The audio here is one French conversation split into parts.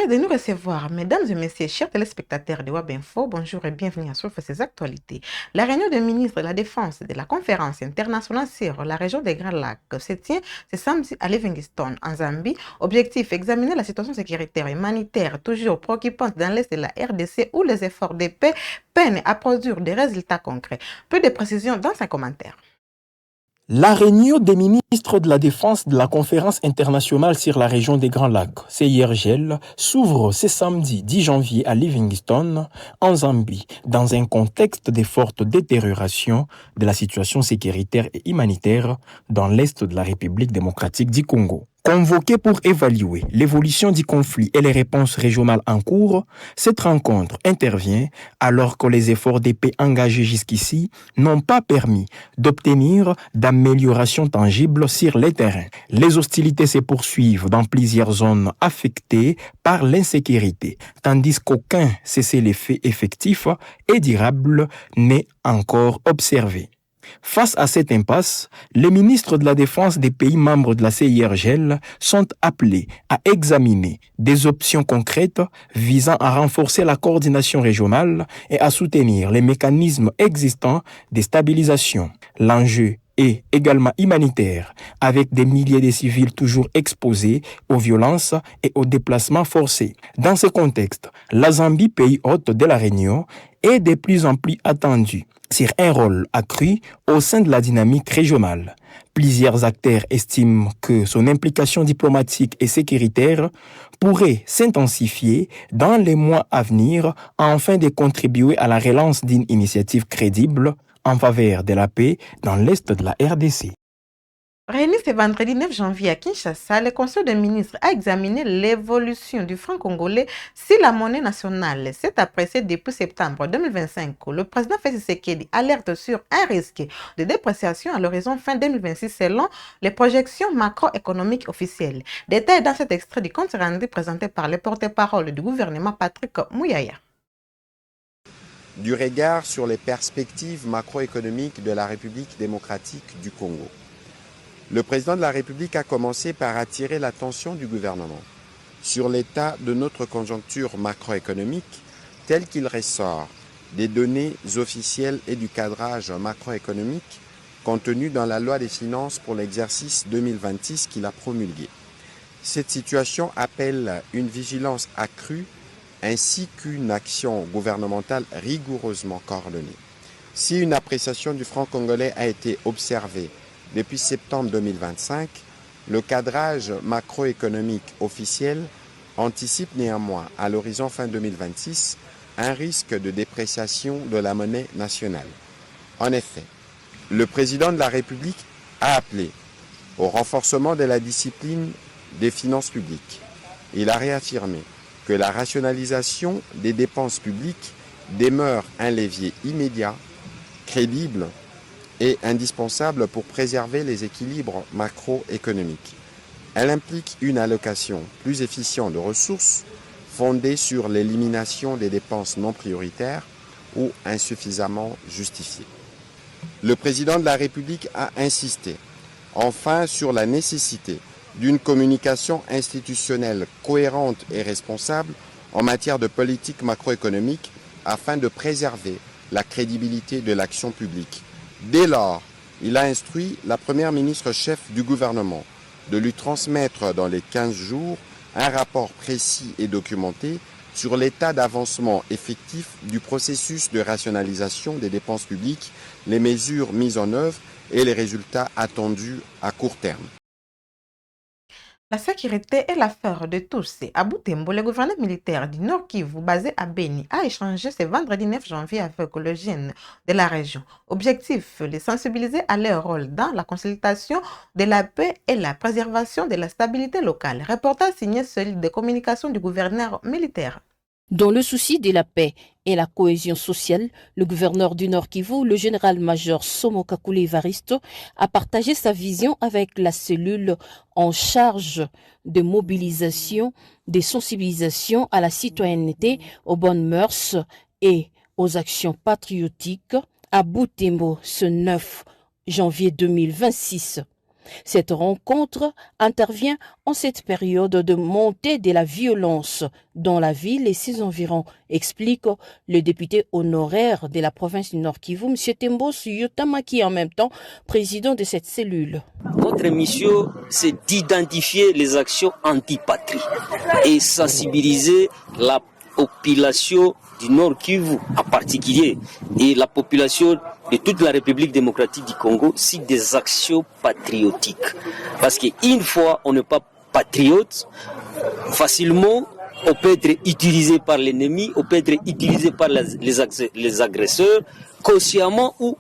de nous recevoir. Mesdames et messieurs, chers téléspectateurs de Webinfo, bonjour et bienvenue à Surf ces actualités. La réunion des ministres de la Défense de la conférence internationale sur la région des Grands Lacs se tient ce samedi à Livingstone, en Zambie. Objectif, examiner la situation sécuritaire et humanitaire toujours préoccupante dans l'est de la RDC où les efforts de paix peinent à produire des résultats concrets. Peu de précisions dans sa commentaire. La réunion des ministres de la Défense de la Conférence internationale sur la région des Grands Lacs, CIRGL, s'ouvre ce samedi 10 janvier à Livingstone, en Zambie, dans un contexte de forte détérioration de la situation sécuritaire et humanitaire dans l'est de la République démocratique du Congo. Convoquée pour évaluer l'évolution du conflit et les réponses régionales en cours, cette rencontre intervient alors que les efforts de paix engagés jusqu'ici n'ont pas permis d'obtenir d'améliorations tangibles sur les terrains. Les hostilités se poursuivent dans plusieurs zones affectées par l'insécurité, tandis qu'aucun cessez-le-feu effectif et durable n'est encore observé. Face à cette impasse, les ministres de la Défense des pays membres de la CIRGL sont appelés à examiner des options concrètes visant à renforcer la coordination régionale et à soutenir les mécanismes existants de stabilisation. L'enjeu est également humanitaire, avec des milliers de civils toujours exposés aux violences et aux déplacements forcés. Dans ce contexte, la Zambie, pays hôte de la Réunion, est de plus en plus attendue sur un rôle accru au sein de la dynamique régionale. Plusieurs acteurs estiment que son implication diplomatique et sécuritaire pourrait s'intensifier dans les mois à venir afin de contribuer à la relance d'une initiative crédible en faveur de la paix dans l'est de la RDC. Réuni ce vendredi 9 janvier à Kinshasa, le Conseil des ministres a examiné l'évolution du franc congolais si la monnaie nationale s'est appréciée depuis septembre 2025. Le président Félix Tshisekedi alerte sur un risque de dépréciation à l'horizon fin 2026 selon les projections macroéconomiques officielles. Détails dans cet extrait du compte rendu présenté par le porte-parole du gouvernement Patrick Mouyaya. Du regard sur les perspectives macroéconomiques de la République démocratique du Congo. Le président de la République a commencé par attirer l'attention du gouvernement sur l'état de notre conjoncture macroéconomique tel qu'il ressort des données officielles et du cadrage macroéconomique contenu dans la loi des finances pour l'exercice 2026 qu'il a promulguée. Cette situation appelle une vigilance accrue ainsi qu'une action gouvernementale rigoureusement coordonnée. Si une appréciation du franc congolais a été observée depuis septembre 2025, le cadrage macroéconomique officiel anticipe néanmoins à l'horizon fin 2026 un risque de dépréciation de la monnaie nationale. En effet, le président de la République a appelé au renforcement de la discipline des finances publiques. Il a réaffirmé que la rationalisation des dépenses publiques demeure un levier immédiat, crédible et indispensable pour préserver les équilibres macroéconomiques. Elle implique une allocation plus efficiente de ressources fondée sur l'élimination des dépenses non prioritaires ou insuffisamment justifiées. Le président de la République a insisté enfin sur la nécessité d'une communication institutionnelle cohérente et responsable en matière de politique macroéconomique afin de préserver la crédibilité de l'action publique. Dès lors, il a instruit la première ministre chef du gouvernement de lui transmettre dans les 15 jours un rapport précis et documenté sur l'état d'avancement effectif du processus de rationalisation des dépenses publiques, les mesures mises en œuvre et les résultats attendus à court terme. La sécurité est l'affaire de tous. À Butembo, le gouverneur militaire du Nord Kivu, basé à Beni, a échangé ce vendredi 9 janvier avec le jeune de la région. Objectif, les sensibiliser à leur rôle dans la consultation de la paix et la préservation de la stabilité locale. Reportage signé celui de communication du gouverneur militaire. Dans le souci de la paix et la cohésion sociale, le gouverneur du Nord Kivu, le général-major Somo Kakule Evaristo, a partagé sa vision avec la cellule en charge de mobilisation, de sensibilisation à la citoyenneté, aux bonnes mœurs et aux actions patriotiques à Butembo ce 9 janvier 2026. Cette rencontre intervient en cette période de montée de la violence dans la ville et ses environs, explique le député honoraire de la province du Nord Kivu, M. Tembo Suyotama, qui est en même temps président de cette cellule. Notre mission, c'est d'identifier les actions anti-patrie et sensibiliser la population du Nord Kivu en particulier et la population de toute la République démocratique du Congo sur des actions patriotiques. Parce qu'une fois on n'est pas patriote, facilement on peut être utilisé par l'ennemi, on peut être utilisé par les agresseurs, consciemment ou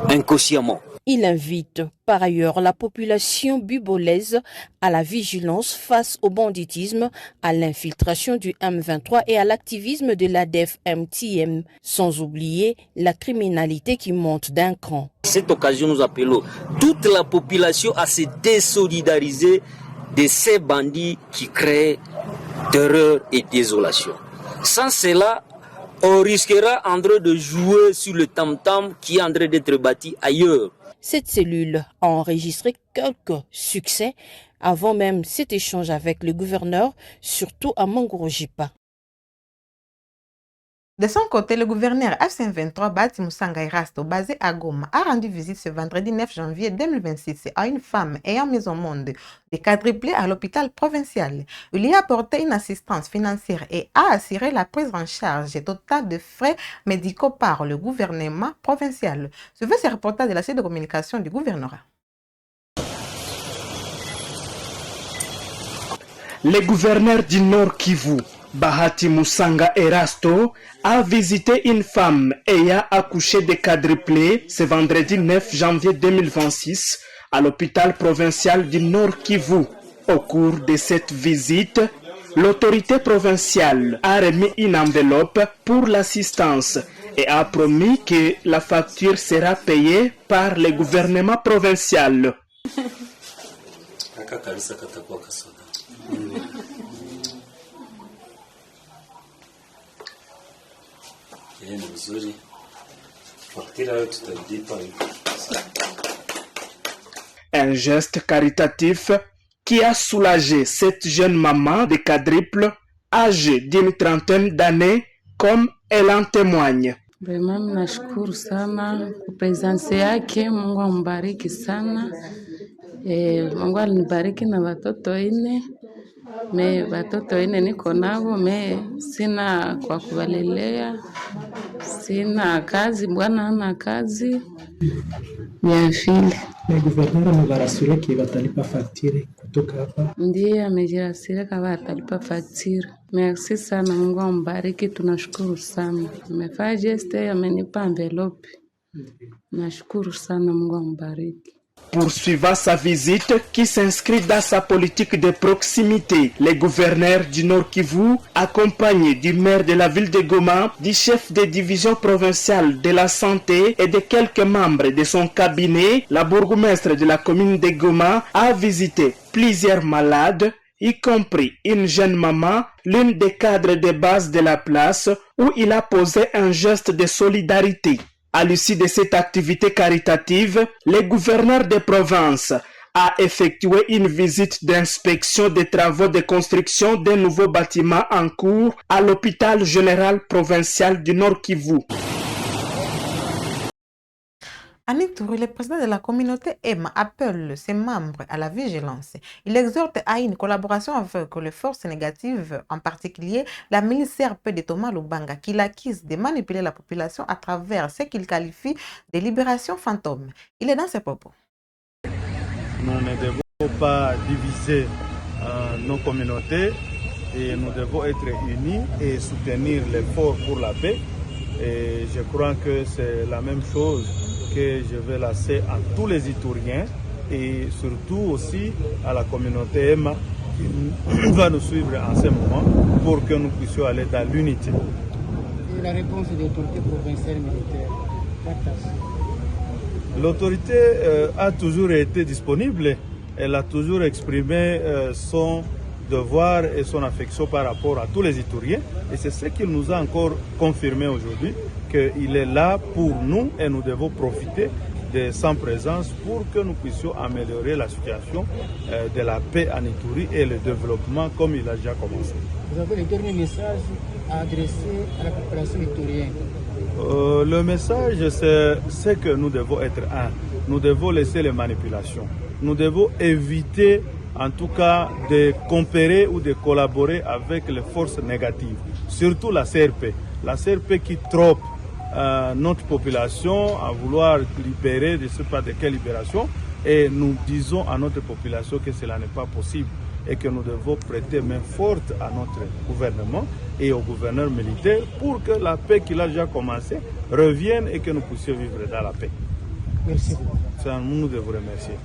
inconsciemment. Il invite par ailleurs la population bubolaise à la vigilance face au banditisme, à l'infiltration du M23 et à l'activisme de l'ADF-MTM, sans oublier la criminalité qui monte d'un cran. À cette occasion, nous appelons toute la population à se désolidariser de ces bandits qui créent terreur et désolation. Sans cela, on risquera en train de jouer sur le tam-tam qui est en train d'être bâti ailleurs. Cette cellule a enregistré quelques succès avant même cet échange avec le gouverneur, surtout à Mangorojipa. De son côté, le gouverneur F-23 Bahati Musanga Erasto, basé à Goma, a rendu visite ce vendredi 9 janvier 2026 à une femme ayant mis au monde des quadruplés à l'hôpital provincial. Il y a apporté une assistance financière et a assuré la prise en charge totale de frais médicaux par le gouvernement provincial. Suivez ce reportage de la site de communication du gouvernorat. Le gouverneur du Nord Kivu, Bahati Musanga Erasto, a visité une femme ayant accouché de quadruplés ce vendredi 9 janvier 2026 à l'hôpital provincial du Nord Kivu. Au cours de cette visite, l'autorité provinciale a remis une enveloppe pour l'assistance et a promis que la facture sera payée par le gouvernement provincial. Un geste caritatif qui a soulagé cette jeune maman de quadruple âgée d'une trentaine d'années, comme elle en témoigne. Vraiment, nashukuru sana presence yake. Mungu ambariki sana. Mungu alinibariki na watoto ine. Watoto ine niko navo, sina kwa kuvalelea, sina kazi, bwana hana kazi. Bien file. Le gouverneur amebarasure ki watalipa faktire kutoka hapa. Ndiye amejirasire kama watalipa faktire. Merci sana, Mungu ambariki, tunashukuru sana. Amefanya geste, amenipa envelope. Nashukuru sana, Mungu ambariki. Poursuivant sa visite qui s'inscrit dans sa politique de proximité, le gouverneur du Nord Kivu, accompagné du maire de la ville de Goma, du chef de division provinciale de la santé et de quelques membres de son cabinet, la bourgmestre de la commune de Goma a visité plusieurs malades, y compris une jeune maman, l'une des cadres de base de la place, où il a posé un geste de solidarité. À l'issue de cette activité caritative, le gouverneur de province a effectué une visite d'inspection des travaux de construction d'un nouveau bâtiment en cours à l'hôpital général provincial du Nord Kivu. Annick Touré, le président de la communauté EMA, appelle ses membres à la vigilance. Il exhorte à une collaboration avec les forces négatives, en particulier la milice CRP de Thomas Lubanga, qui l'accuse de manipuler la population à travers ce qu'il qualifie de libération fantôme. Il est dans ses propos. Nous ne devons pas diviser nos communautés et nous devons être unis et soutenir l'effort pour la paix. Et je crois que c'est la même chose que je vais lancer à tous les Itouriens et surtout aussi à la communauté EMA qui va nous suivre en ce moment pour que nous puissions aller dans l'unité. Et la réponse de l'autorité provinciale militaire? L'autorité a toujours été disponible. Elle a toujours exprimé son devoir et son affection par rapport à tous les Itouriens. Et c'est ce qu'il nous a encore confirmé aujourd'hui, qu'il est là pour nous et nous devons profiter de sans présence pour que nous puissions améliorer la situation de la paix en Ituri et le développement comme il a déjà commencé. Vous avez le dernier message à adresser à la population iturienne? Le message, c'est que nous devons être un. Nous devons laisser les manipulations. Nous devons éviter, en tout cas, de coopérer ou de collaborer avec les forces négatives, surtout la CRP. La CRP qui trompe notre population à vouloir libérer, je ne sais pas de quelle libération, et nous disons à notre population que cela n'est pas possible et que nous devons prêter main forte à notre gouvernement et au gouverneur militaire pour que la paix qui a déjà commencé revienne et que nous puissions vivre dans la paix. Merci. C'est à nous de vous remercier.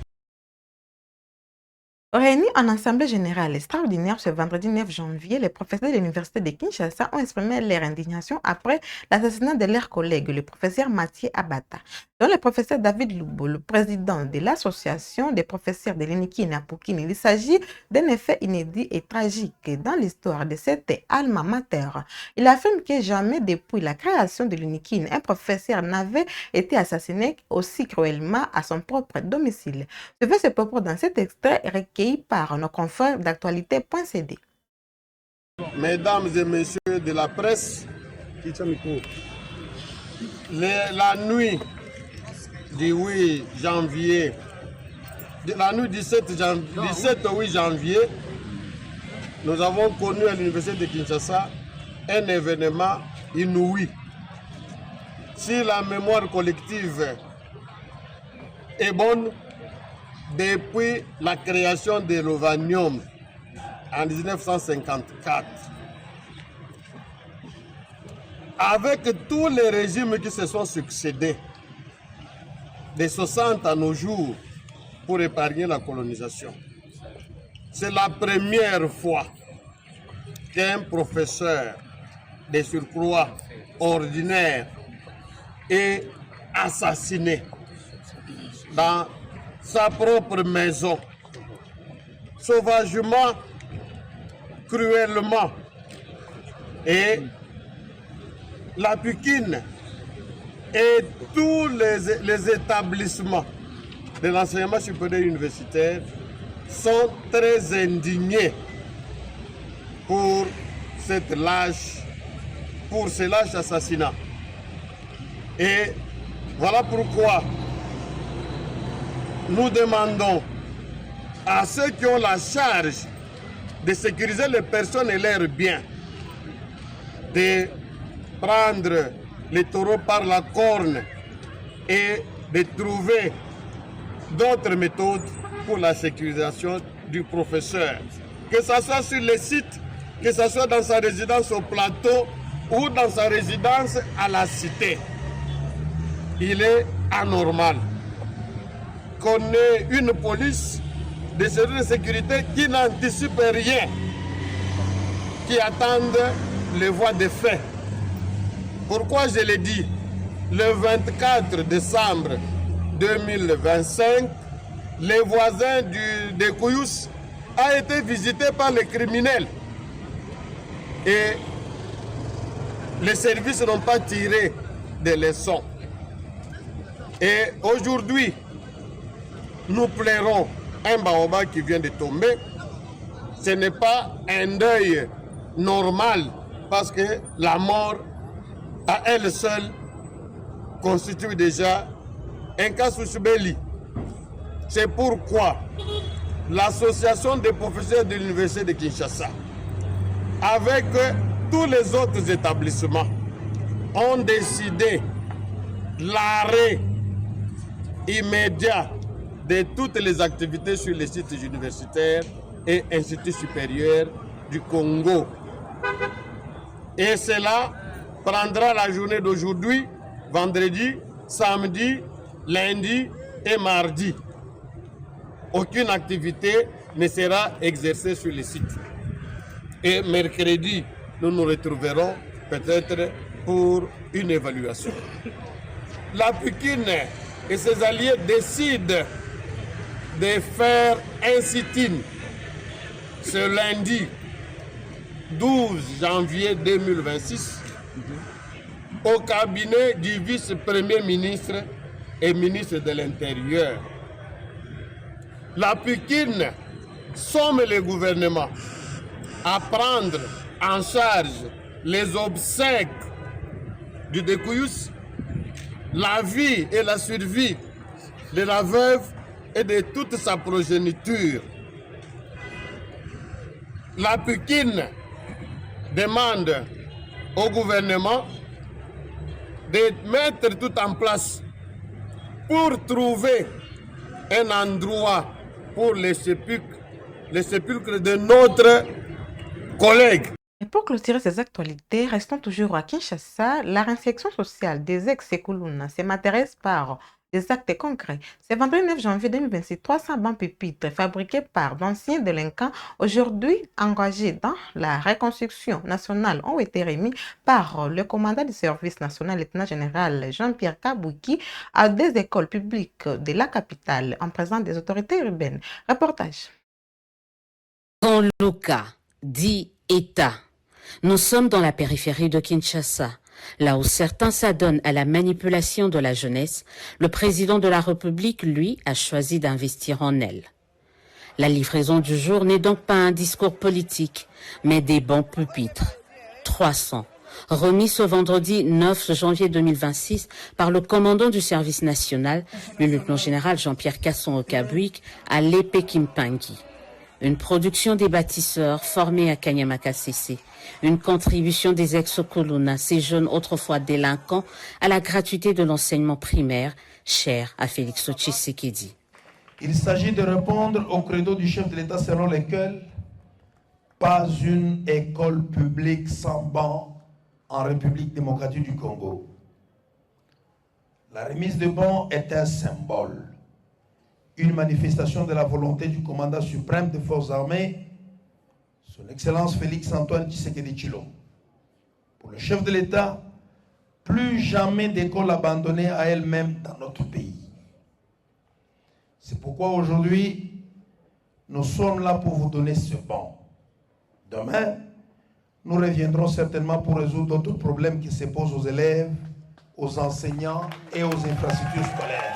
Réunis en assemblée générale extraordinaire ce vendredi 9 janvier, les professeurs de l'université de Kinshasa ont exprimé leur indignation après l'assassinat de leur collègue, le professeur Mathieu Abata. Dont le professeur David Loubo, le président de l'association des professeurs de l'Unikine à Poukine, il s'agit d'un effet inédit et tragique dans l'histoire de cette alma mater. Il affirme que jamais depuis la création de l'Unikine, un professeur n'avait été assassiné aussi cruellement à son propre domicile. Je vais ce propos dans cet extrait recueilli par nos confrères d'actualité.cd. Mesdames et messieurs de la presse, la nuit du 8 janvier, la nuit 17 au 8 janvier, nous avons connu à l'université de Kinshasa un événement inouï. Si la mémoire collective est bonne, depuis la création de l'Ovanium en 1954, avec tous les régimes qui se sont succédés, de 60 à nos jours, pour épargner la colonisation, c'est la première fois qu'un professeur de surcroît ordinaire est assassiné dans sa propre maison, sauvagement, cruellement. Et la Poukine et tous les établissements de l'enseignement supérieur universitaire sont très indignés pour ce lâche assassinat. Et voilà pourquoi nous demandons à ceux qui ont la charge de sécuriser les personnes et leurs biens de prendre les taureaux par la corne et de trouver d'autres méthodes pour la sécurisation du professeur. Que ce soit sur les sites, que ce soit dans sa résidence au plateau ou dans sa résidence à la cité. Il est anormal qu'on ait une police de services de sécurité qui n'anticipe rien, qui attendent les voies de fait. Pourquoi je l'ai dit? Le 24 décembre 2025, les voisins de Kouyous ont été visités par les criminels. Et les services n'ont pas tiré de leçons. Et aujourd'hui, nous pleurons un baobab qui vient de tomber. Ce n'est pas un deuil normal parce que la mort à elle seule constitue déjà un casus belli. C'est pourquoi l'association des professeurs de l'université de Kinshasa, avec tous les autres établissements, ont décidé l'arrêt immédiat de toutes les activités sur les sites universitaires et instituts supérieurs du Congo. Et cela prendra la journée d'aujourd'hui, vendredi, samedi, lundi et mardi. Aucune activité ne sera exercée sur les sites. Et mercredi, nous nous retrouverons peut-être pour une évaluation. La Poukine et ses alliés décident de faire un sit-in ce lundi 12 janvier 2026 au cabinet du vice-premier ministre et ministre de l'Intérieur. La Pikine somme le gouvernement à prendre en charge les obsèques du Découyous, la vie et la survie de la veuve et de toute sa progéniture. La Pikine demande au gouvernement de mettre tout en place pour trouver un endroit pour les sépulcres de notre collègue. Et pour clôturer ces actualités, restons toujours à Kinshasa. La réinsertion sociale des ex-Sekuluna se matérialise par des actes concrets. C'est vendredi 9 janvier 2026, 300 bancs pupitres fabriqués par d'anciens délinquants aujourd'hui engagés dans la reconstruction nationale ont été remis par le commandant du service national, lieutenant-général Jean-Pierre Kabouki, à des écoles publiques de la capitale en présence des autorités urbaines. Reportage. Grand Luka, dit État. Nous sommes dans la périphérie de Kinshasa. Là où certains s'adonnent à la manipulation de la jeunesse, le président de la République, lui, a choisi d'investir en elle. La livraison du jour n'est donc pas un discours politique, mais des bancs pupitres. 300, remis ce vendredi 9 janvier 2026 par le commandant du service national, le lieutenant-général Jean-Pierre Kasson-Okabuik, à l'épée Kimpangi. Une production des bâtisseurs formés à Kanyama-Kassese. Une contribution des ex-Sekuluna, ces jeunes autrefois délinquants, à la gratuité de l'enseignement primaire, cher à Félix Tshisekedi. Il s'agit de répondre au credo du chef de l'État selon lequel pas une école publique sans banc en République démocratique du Congo. La remise de bancs est un symbole, une manifestation de la volonté du commandant suprême des forces armées, son Excellence Félix-Antoine Tshisekedi Tshilombo. Pour le chef de l'État, plus jamais d'école abandonnée à elle-même dans notre pays. C'est pourquoi aujourd'hui, nous sommes là pour vous donner ce banc. Demain, nous reviendrons certainement pour résoudre d'autres problèmes qui se posent aux élèves, aux enseignants et aux infrastructures scolaires.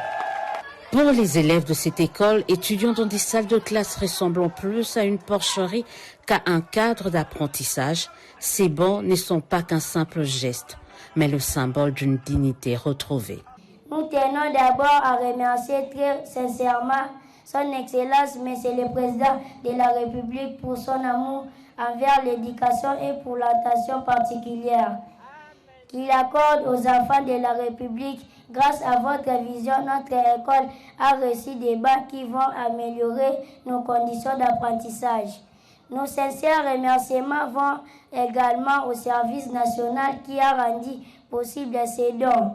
Pour les élèves de cette école, étudiant dans des salles de classe ressemblant plus à une porcherie qu'à un cadre d'apprentissage, ces bancs ne sont pas qu'un simple geste, mais le symbole d'une dignité retrouvée. Nous tenons d'abord à remercier très sincèrement son Excellence, Monsieur le Président de la République, pour son amour envers l'éducation et pour l'attention particulière qu'il accorde aux enfants de la République. Grâce à votre vision, notre école a reçu des bancs qui vont améliorer nos conditions d'apprentissage. Nos sincères remerciements vont également au service national qui a rendu possible ces dons.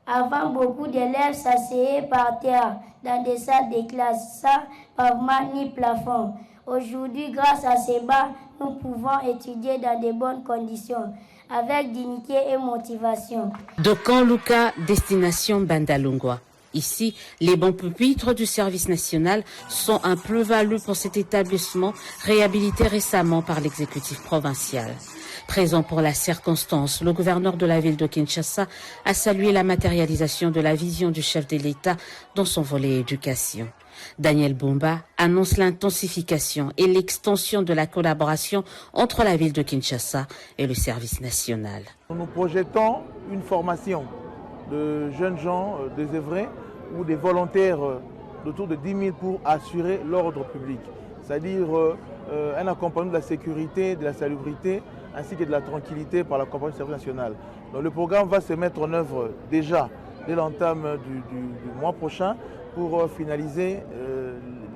Avant, beaucoup d'élèves s'asseyaient par terre dans des salles de classe sans pavement ni plafond. Aujourd'hui, grâce à ces bancs, nous pouvons étudier dans de bonnes conditions, avec dignité et motivation. De Grand Luka, destination Bandalungwa. Ici, les bancs pupitres du service national sont un plus-value pour cet établissement réhabilité récemment par l'exécutif provincial. Présent pour la circonstance, le gouverneur de la ville de Kinshasa a salué la matérialisation de la vision du chef de l'État dans son volet éducation. Daniel Bumba annonce l'intensification et l'extension de la collaboration entre la ville de Kinshasa et le service national. Nous projetons une formation de jeunes gens désœuvrés ou des volontaires d'autour de 10 000 pour assurer l'ordre public, c'est-à-dire un accompagnement de la sécurité, de la salubrité ainsi que de la tranquillité par l'accompagnement du service national. Donc, le programme va se mettre en œuvre déjà dès l'entame du mois prochain pour finaliser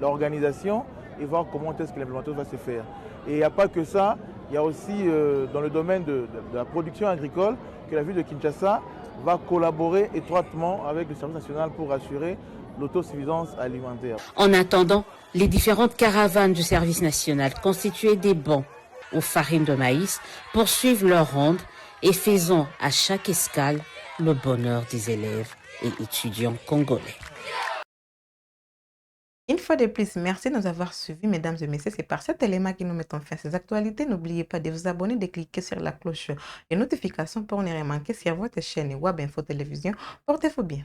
l'organisation et voir comment est-ce que l'implémentation va se faire. Et il n'y a pas que ça, il y a aussi dans le domaine de la production agricole que la ville de Kinshasa va collaborer étroitement avec le service national pour assurer l'autosuffisance alimentaire. En attendant, les différentes caravanes du service national constituées des bancs aux farines de maïs poursuivent leur ronde et faisant à chaque escale le bonheur des élèves et étudiants congolais. Une fois de plus, merci de nous avoir suivis, mesdames et messieurs. C'est par cet élément que nous mettons fin à ces actualités. N'oubliez pas de vous abonner, de cliquer sur la cloche de notification pour ne rien manquer sur votre chaîne Web Info Télévision. Portez-vous bien.